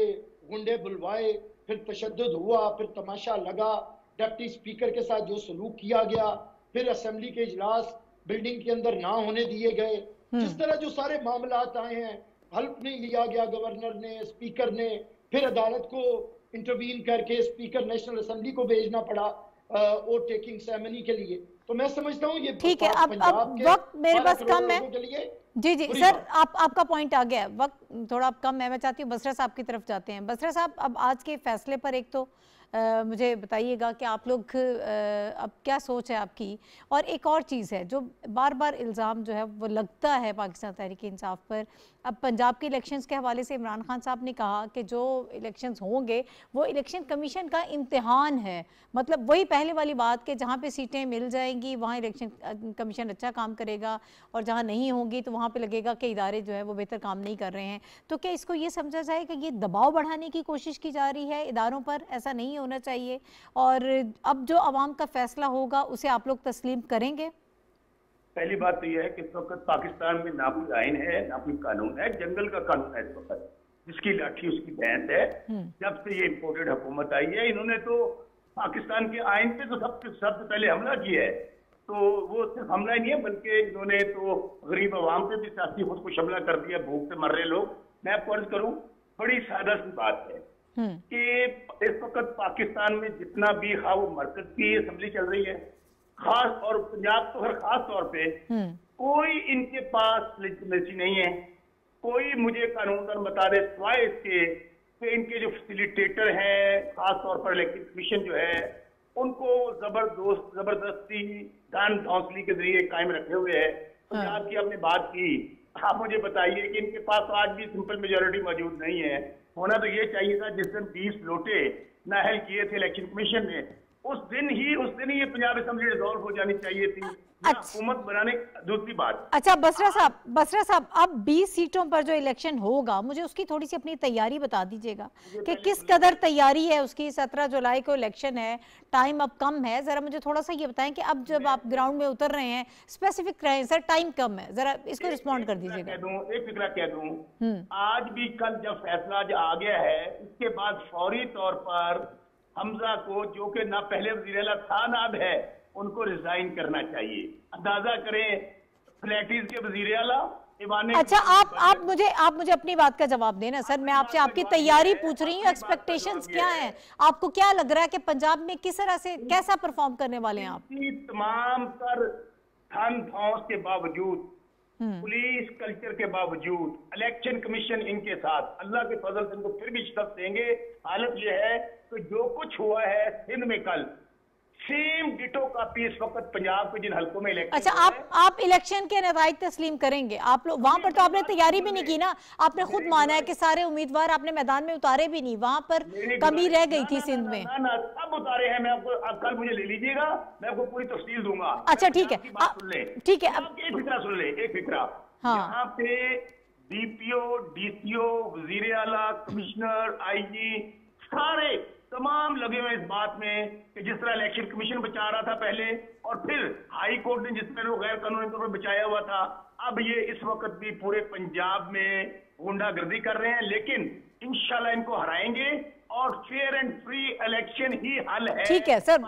गुंडे बुलवाए, फिर तशद्दुद हुआ, फिर तमाशा लगा, डिप्टी स्पीकर के साथ जो सलूक किया गया, फिर असेंबली के इजलास बिल्डिंग के अंदर ना होने दिए गए, जिस तरह जो सारे मामलात आए हैं, हल्फ नहीं लिया गया गवर्नर ने, स्पीकर ने, फिर अदालत को इंटरवीन करके स्पीकर नेशनल असेंबली को भेजना पड़ा वोट टेकिंग सेरेमनी के लिए। तो मैं समझता हूँ ये ठीक है। अब वक्त मेरे पास कम है। जी जी सर, आपका पॉइंट आ गया, वक्त थोड़ा कम है। मैं चाहती हूँ बसरा साहब की तरफ जाते हैं। बसरा साहब, अब आज के फैसले पर एक तो मुझे बताइएगा कि आप लोग अब क्या सोच है आपकी, और एक और चीज़ है जो बार बार इल्ज़ाम जो है वो लगता है पाकिस्तान तहरीक इंसाफ पर। अब पंजाब के इलेक्शंस के हवाले से इमरान खान साहब ने कहा कि जो इलेक्शंस होंगे वो इलेक्शन कमीशन का इम्तिहान है। मतलब वही पहले वाली बात कि जहाँ पे सीटें मिल जाएंगी वहाँ इलेक्शन कमीशन अच्छा काम करेगा, और जहाँ नहीं होंगी तो वहाँ पे लगेगा कि इदारे जो है वो बेहतर काम नहीं कर रहे हैं। तो क्या इसको ये समझा जाए कि ये दबाव बढ़ाने की कोशिश की जा रही है इदारों पर? ऐसा नहीं होना चाहिए, और अब जो अवाम का फैसला होगा उसे आप लोग तस्लीम करेंगे? पहली बात तो यह है कि इस वक्त पाकिस्तान में ना कोई आइन है ना कोई कानून है, जंगल का कानून है इस वक्त, जिसकी लाठी उसकी भैंस है। जब से ये इम्पोर्टेड हुकूमत आई है, इन्होंने तो पाकिस्तान के आइन पे तो सबसे पहले हमला किया है। तो वो सिर्फ हमला ही नहीं है, बल्कि इन्होंने तो गरीब अवाम पे भी सियासी खुद को हमला कर दिया, भूख से मर रहे लोग। मैं आपको अर्ज करूं, बड़ी सादा सी बात है कि इस वक्त पाकिस्तान में जितना भी वो मरकज की असेंबली चल रही है, खास और पंजाब तो हर खास तौर पे, कोई इनके पास लेजिटिमेसी नहीं है। कोई मुझे कानूनदान बता दे सिवाय इसके कि इनके जो फैसिलिटेटर हैं, खास तौर पर इलेक्शन कमीशन जो है, उनको जबरदस्ती दान धौंसली के जरिए कायम रखे हुए है। पंजाब की आपने बात की, आप मुझे बताइए कि इनके पास तो आज भी सिंपल मेजोरिटी मौजूद नहीं है। होना तो ये चाहिए था, जिस दिन 20 लोटे नाहल किए थे इलेक्शन कमीशन ने, उस दिन ही ये पंजाब असेंबली डिसॉल्व हो जानी चाहिए थी, हुकूमत बनाने। दूसरी बात, अच्छा बसरा साहब, अब 20 सीटों पर जो इलेक्शन होगा, मुझे उसकी थोड़ी सी अपनी तैयारी बता दीजिएगा कि किस कदर तैयारी है उसकी। 17 जुलाई को इलेक्शन है, टाइम अब कम है, जरा मुझे थोड़ा सा ये बताएं कि अब जब आप ग्राउंड में उतर रहे हैं, स्पेसिफिक रहें सर, टाइम कम है, जरा इसको रिस्पॉन्ड कर दीजिएगा। एक फिक्रा कह दूं, आज भी कल जब फैसला आ गया है, इसके बाद फौरी तौर पर हमजा को, जो कि ना पहले वज़ीर आला था ना अब है, उनको रिजाइन करना चाहिए। अंदाजा करें, फ्लैटीज के वज़ीर आला। अच्छा आप मुझे अपनी बात का जवाब देना सर, मैं आपसे आपकी तैयारी पूछ रही हूँ, एक्सपेक्टेशंस क्या हैं, आपको क्या लग रहा है कि पंजाब में किस तरह से कैसा परफॉर्म करने वाले हैं आप? तमाम तर धन धौस के बावजूद, पुलिस कल्चर के बावजूद, इलेक्शन कमीशन इनके साथ, अल्लाह के फजल से इनको फिर भी शिकस्त देंगे। हालत यह है कि जो कुछ हुआ है सिंध में कल, सेम डिटो कॉपी इस वक्त पंजाब के जिन हल्कों में इलेक्शन। अच्छा आप इलेक्शन के नतीजे तस्लीम करेंगे? आप लोग वहां पर तो आपने तैयारी भी नहीं की ना, आपने खुद माना है कि सारे उम्मीदवार आपने मैदान में उतारे भी नहीं, वहां पर कमी रह गई थी सिंध में। ना सब उतारे हैं, मैं आपको, आप कल मुझे ले लीजिएगा, मैं आपको पूरी तफसील दूंगा। अच्छा ठीक है, ठीक है, अब एक फिक्रा सुन ले, एक फिक्रा। यहाँ पे डीपीओ, डीसीओ, वजीर आला, कमिश्नर, आईजी, सारे तमाम लगे हुए इस बात में कि जिस तरह इलेक्शन कमीशन बचा रहा था पहले, और फिर हाई कोर्ट ने जिस तरह गैर कानूनी तौर पर बचाया हुआ था, अब ये इस वक्त भी पूरे पंजाब में गुंडागर्दी कर रहे हैं। लेकिन इंशाल्लाह इनको हराएंगे और फेयर एंड फ्री इलेक्शन ही हल है। ठीक है सर,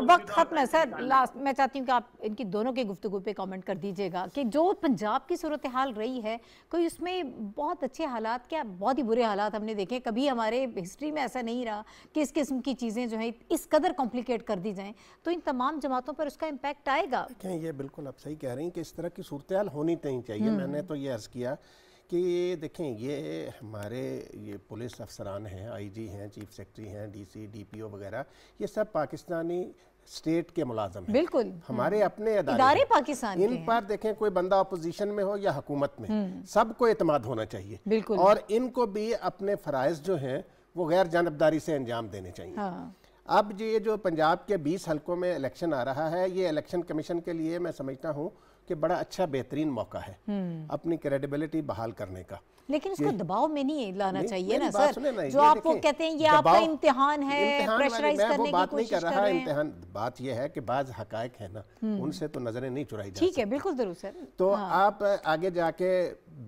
वक्त खत्म है सर। लास्ट मैं चाहती हूँ कि आप इनकी दोनों की गुफ्तगू पे कमेंट कर दीजिएगा कि जो पंजाब की सूरत हाल रही है, कोई उसमें बहुत अच्छे हालात, क्या बहुत ही बुरे हालात हमने देखे। कभी हमारे हिस्ट्री में ऐसा नहीं रहा कि इस किस्म की चीज़ें जो है इस कदर कॉम्प्लिकेट कर दी जाएँ, तो इन तमाम जमातों पर उसका इम्पैक्ट आएगा। ये बिल्कुल आप सही कह रही हैं कि इस तरह की सूरत हाल होनी नहीं चाहिए। मैंने तो ये अर्ज़ किया कि देखें, ये हमारे ये पुलिस अफसरान हैं, आईजी हैं, चीफ सेक्रेटरी हैं, डीसी, डीपीओ वगैरह, ये सब पाकिस्तानी स्टेट के मुलाजम हैं। बिल्कुल, हमारे अपने इदारे पाकिस्तान इन पर देखें, कोई बंदा अपोजिशन में हो या हुकूमत में, सबको एतमाद होना चाहिए। बिल्कुल, और इनको भी अपने फ़राइज़ जो हैं वो गैर जानबदारी से अंजाम देने चाहिए। हाँ। अब ये जो पंजाब के 20 हल्कों में इलेक्शन आ रहा है, ये इलेक्शन कमीशन के लिए मैं समझता हूँ कि बड़ा अच्छा बेहतरीन मौका है अपनी क्रेडिबिलिटी बहाल करने का। लेकिन इसको दबाव में नहीं लाना चाहिए ना सर, जो आपको कहते हैं ये आपका इम्तिहान है, प्रेशराइज करने की बात नहीं कोशिश कर रहा इम्तिहान। बात यह है कि बाज हकायक है ना, उनसे तो नजरें नहीं चुराई जा। ठीक है, बिल्कुल जरूर सर। तो आप आगे जाके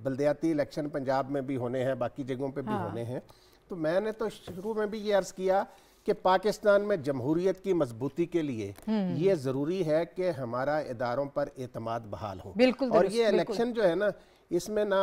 बल्दियाती इलेक्शन पंजाब में भी होने हैं, बाकी जगहों पे भी होने हैं। तो मैंने तो शुरू में भी ये अर्ज किया कि पाकिस्तान में जमहूरियत की मजबूती के लिए ये ज़रूरी है कि हमारा इदारों पर एतमाद बहाल हो। और ये इलेक्शन जो है ना, इसमें ना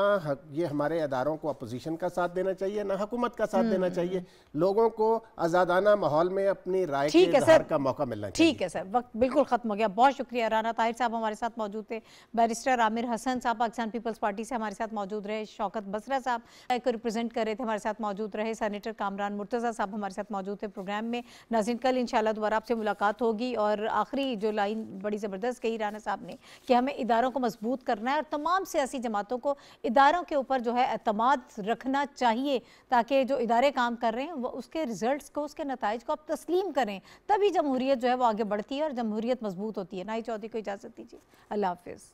ये हमारे इदारों को अपोजिशन का साथ देना चाहिए, ना हुकूमत का साथ देना चाहिए। लोगों को आज़ादाना माहौल में अपनी राय के इज़हार का मौका मिलना चाहिए। ठीक है सर, वक्त बिल्कुल खत्म हो गया। बहुत शुक्रिया। राना ताहिर साहब हमारे साथ मौजूद थे, बैरिस्टर आमिर हसन साहब पाकिस्तान पीपल्स पार्टी से हमारे साथ मौजूद रहे, शौकत बसरा साहब को रिप्रेजेंट कर रहे थे, हमारे साथ मौजूद रहे, सेनेटर कामरान मुर्तज़ा साहब हमारे साथ मौजूद थे प्रोग्राम में। नाज़रीन, कल इंशाल्लाह दोबारा आपसे मुलाकात होगी। और आखिरी जो लाइन बड़ी ज़बरदस्त कही राना साहब ने कि हमें इदारों को मजबूत करना है और तमाम सियासी जमातों को इदारों के ऊपर जो है एतमाद रखना चाहिए, ताकि जो इदारे काम कर रहे हैं वो उसके रिजल्ट्स को, उसके नताइज को आप तस्लीम करें, तभी जमहूरियत जो है वो आगे बढ़ती है और जमहूरियत मजबूत होती है। नाई चौधरी को इजाज़त दीजिए, अल्लाह हाफिज़।